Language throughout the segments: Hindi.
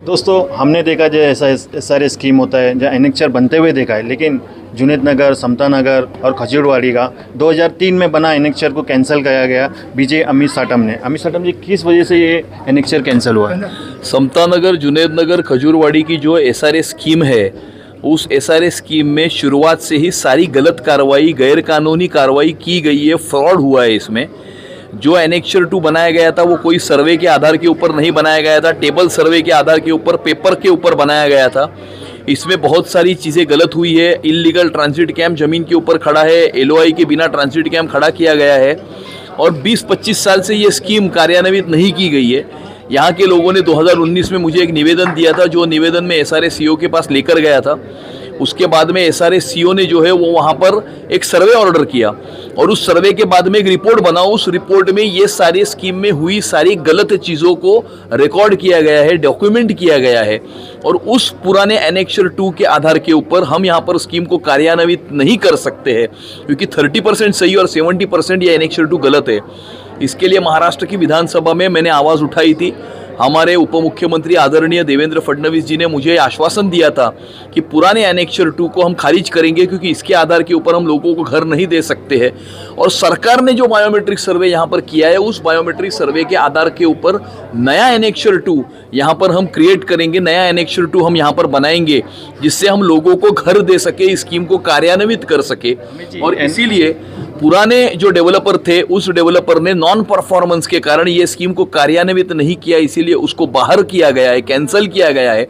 दोस्तों हमने देखा जो ऐसा सारे स्कीम होता है जो एनेक्चर बनते हुए देखा है, लेकिन जुनेद नगर, समता नगर और खजूरवाड़ी का 2003 में बना एनेक्चर को कैंसिल किया गया बीजे अमित साटम ने। अमित साटम जी, किस वजह से ये एनेक्चर कैंसिल हुआ है? समता नगर, जुनेद नगर, खजूरवाड़ी की जो SRA स्कीम है, उस SRA स्कीम में शुरुआत से ही सारी गलत कार्रवाई, गैरकानूनी कार्रवाई की गई है, फ्रॉड हुआ है। इसमें जो एनेक्चर 2 बनाया गया था वो कोई सर्वे के आधार के ऊपर नहीं बनाया गया था, टेबल सर्वे के आधार के ऊपर, पेपर के ऊपर बनाया गया था। इसमें बहुत सारी चीज़ें गलत हुई है। इल्लीगल ट्रांजिट कैंप ज़मीन के ऊपर खड़ा है, LOI के बिना ट्रांजिट कैंप खड़ा किया गया है और 20-25 साल से ये स्कीम कार्यान्वित नहीं की गई है। यहाँ के लोगों ने 2019 में मुझे एक निवेदन दिया था, जो निवेदन में SRA CO के पास लेकर गया था। उसके बाद में SRA CO ने जो है वो वहाँ पर एक सर्वे ऑर्डर किया और उस सर्वे के बाद में एक रिपोर्ट बना। उस रिपोर्ट में ये सारी स्कीम में हुई सारी गलत चीज़ों को रिकॉर्ड किया गया है, डॉक्यूमेंट किया गया है और उस पुराने एनेक्चर 2 के आधार के ऊपर हम यहाँ पर स्कीम को कार्यान्वित नहीं कर सकते हैं, क्योंकि 30% सही और 70% ये एनेक्चर 2 गलत है। इसके लिए महाराष्ट्र की विधानसभा में मैंने आवाज़ उठाई थी। हमारे उप मुख्यमंत्री आदरणीय देवेंद्र फडणवीस जी ने मुझे आश्वासन दिया था कि पुराने एनेक्चर 2 को हम खारिज करेंगे, क्योंकि इसके आधार के ऊपर हम लोगों को घर नहीं दे सकते हैं। और सरकार ने जो बायोमेट्रिक सर्वे यहाँ पर किया है, उस बायोमेट्रिक सर्वे के आधार के ऊपर नया एनेक्चर 2 यहाँ पर हम क्रिएट करेंगे, नया एनेक्चर 2 हम यहाँ पर बनाएंगे, जिससे हम लोगों को घर दे सके, इस स्कीम को कार्यान्वित कर सके। और इसीलिए पुराने जो डेवलपर थे, उस डेवलपर ने नॉन परफॉर्मेंस के कारण ये स्कीम को कार्यान्वित नहीं किया, इसीलिए उसको बाहर किया गया है, कैंसिल किया गया है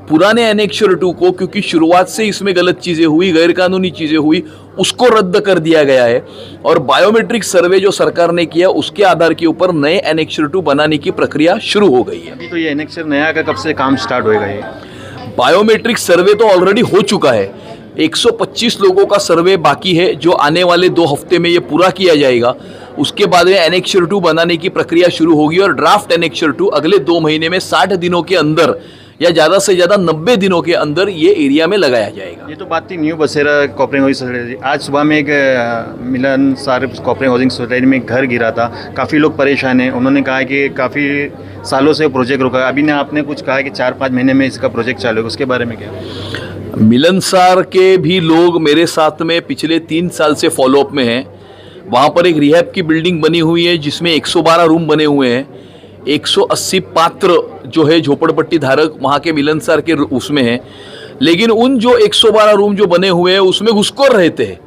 पुराने एनेक्चर 2 को। क्योंकि शुरुआत से इसमें गलत चीज़ें हुई, गैरकानूनी चीज़ें हुई, उसको रद्द कर दिया गया है और बायोमेट्रिक सर्वे जो सरकार ने किया उसके आधार के ऊपर नए एनेक्चर 2 बनाने की प्रक्रिया शुरू हो गई है। अभी तो ये एनेक्चर नया का कब से काम स्टार्ट होएगा? ये बायोमेट्रिक सर्वे तो ऑलरेडी हो चुका है। 125 लोगों का सर्वे बाकी है, जो आने वाले 2 हफ्ते में ये पूरा किया जाएगा। उसके बाद में एनेक्चर 2 बनाने की प्रक्रिया शुरू होगी और ड्राफ्ट एनेक्चर 2 अगले 2 महीने में 60 दिनों के अंदर या ज़्यादा से ज़्यादा 90 दिनों के अंदर ये एरिया में लगाया जाएगा। ये तो बात थी न्यू बसेरा कोऑपरेटिव हाउसिंग सोसाइटी। आज सुबह में एक मिलन सार कोऑपरेटिव हाउसिंग सोसाइटी में घर गिरा था, काफ़ी लोग परेशान हैं। उन्होंने कहा कि काफ़ी सालों से प्रोजेक्ट रुका। अभी ने आपने कुछ कहा कि 4-5 महीने में इसका प्रोजेक्ट चालू होगा, उसके बारे में क्या? मिलनसार के भी लोग मेरे साथ में पिछले 3 साल से फॉलोअप में हैं। वहाँ पर एक रिहैब की बिल्डिंग बनी हुई है जिसमें 112 रूम बने हुए हैं। 180 पात्र जो है झोपड़पट्टी धारक वहाँ के मिलनसार के उसमें हैं, लेकिन उन जो 112 रूम जो बने हुए हैं उसमें घुसखोर रहते हैं।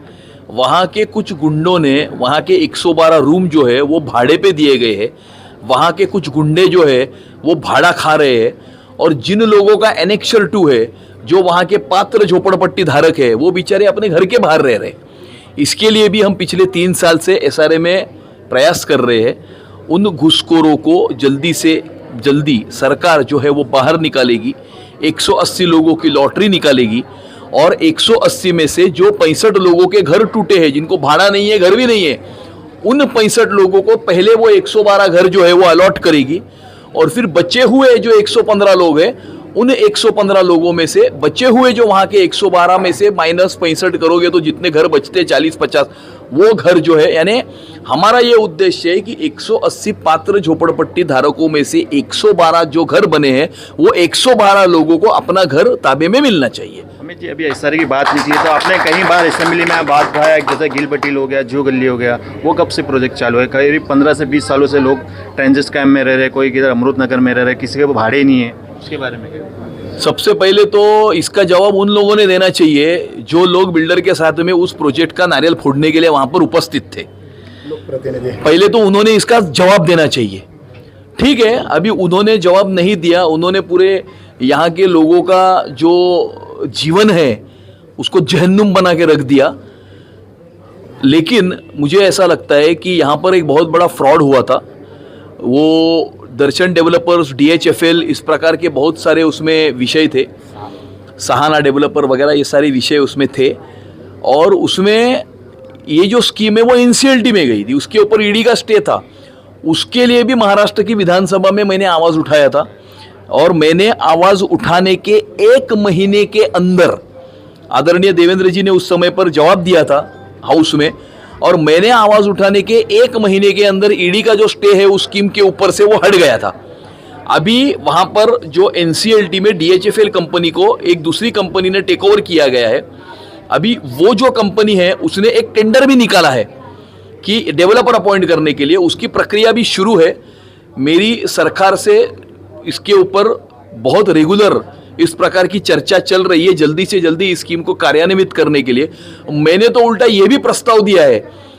वहाँ के कुछ गुंडों ने वहाँ के 112 रूम जो है वो भाड़े पे दिए गए हैं। वहाँ के कुछ गुंडे जो है वो भाड़ा खा रहे हैं और जिन लोगों का एनेक्चर 2 है, जो वहाँ के पात्र झोपड़पट्टी धारक है, वो बेचारे अपने घर के बाहर रह रहे। इसके लिए भी हम पिछले 3 साल से SRA में प्रयास कर रहे हैं। उन घुसखोरों को जल्दी से जल्दी सरकार जो है वो बाहर निकालेगी। 180 लोगों की लॉटरी निकालेगी और 180 में से जो 65 लोगों के घर टूटे हैं, जिनको भाड़ा नहीं है, घर भी नहीं है, उन 65 लोगों को पहले वो 112 घर जो है वो अलॉट करेगी और फिर बचे हुए जो 115 लोग हैं, उन 115 लोगों में से बचे हुए जो वहाँ के 112 में से माइनस 65 करोगे तो जितने घर बचते 40-50, वो घर जो है, यानी हमारा ये उद्देश्य है कि 180 पात्र झोपड़पट्टी धारकों में से 112 जो घर बने हैं, वो 112 लोगों को अपना घर ताबे में मिलना चाहिए। अमित जी, अभी SRA की बात नहीं की तो आपने कई बार असेंबली में बात उठाया, जैसे गिल पटेल हो गया, जो गली हो गया, वो कब से प्रोजेक्ट चालू है? करीब 15 से 20 सालों से लोग ट्रांजिट कैंप में रह रहे, कोई किधर अमृत नगर में रह रहे, किसी के वो भाड़े नहीं है, उसके बारे में क्या? सबसे पहले तो इसका जवाब उन लोगों ने देना चाहिए जो लोग बिल्डर के साथ में उस प्रोजेक्ट का नारियल फोड़ने के लिए वहां पर उपस्थित थे। पहले तो उन्होंने इसका जवाब देना चाहिए। ठीक है, अभी उन्होंने जवाब नहीं दिया। उन्होंने पूरे यहाँ के लोगों का जो जीवन है उसको जहन्नुम बना के रख दिया। लेकिन मुझे ऐसा लगता है कि यहाँ पर एक बहुत बड़ा फ्रॉड हुआ था। वो दर्शन डेवलपर्स, DHFL, इस प्रकार के बहुत सारे उसमें विषय थे, सहाना डेवलपर वगैरह, ये सारे विषय उसमें थे और उसमें ये जो स्कीम है वो NCLT में गई थी, उसके ऊपर ED का स्टे था। उसके लिए भी महाराष्ट्र की विधानसभा में मैंने आवाज़ उठाया था और मैंने आवाज़ उठाने के 1 महीने के अंदर आदरणीय देवेंद्र जी ने उस समय पर जवाब दिया था हाउस में, और मैंने आवाज़ उठाने के 1 महीने के अंदर ED का जो स्टे है उस स्कीम के ऊपर से वो हट गया था। अभी वहाँ पर जो NCLT में DHFL कंपनी को एक दूसरी कंपनी ने टेक ओवर किया गया है। अभी वो जो कंपनी है उसने एक टेंडर भी निकाला है कि डेवलपर अपॉइंट करने के लिए, उसकी प्रक्रिया भी शुरू है। मेरी सरकार से इसके ऊपर बहुत रेगुलर इस प्रकार की चर्चा चल रही है, जल्दी से जल्दी इस स्कीम को कार्यान्वित करने के लिए। मैंने तो उल्टा ये भी प्रस्ताव दिया है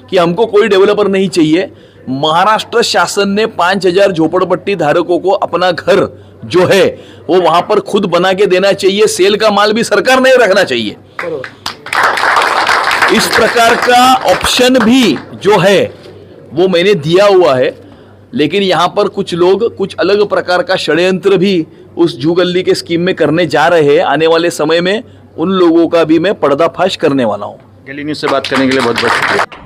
कि हमको कोई डेवलपर नहीं चाहिए। महाराष्ट्र शासन ने 5000 झोपड़पट्टी धारकों को अपना घर जो है वो वहां पर खुद बना के देना चाहिए। सेल का माल भी सरकार नहीं रखना चाहिए। इस प्रकार का ऑप्शन भी जो है वो मैंने दिया हुआ है। लेकिन यहां पर कुछ लोग कुछ अलग प्रकार का षड्यंत्र भी उस जू गली के स्कीम में करने जा रहे हैं। आने वाले समय में उन लोगों का भी मैं पर्दाफाश करने वाला हूं। गली न्यूज़ से बात करने के लिए बहुत बहुत शुक्रिया।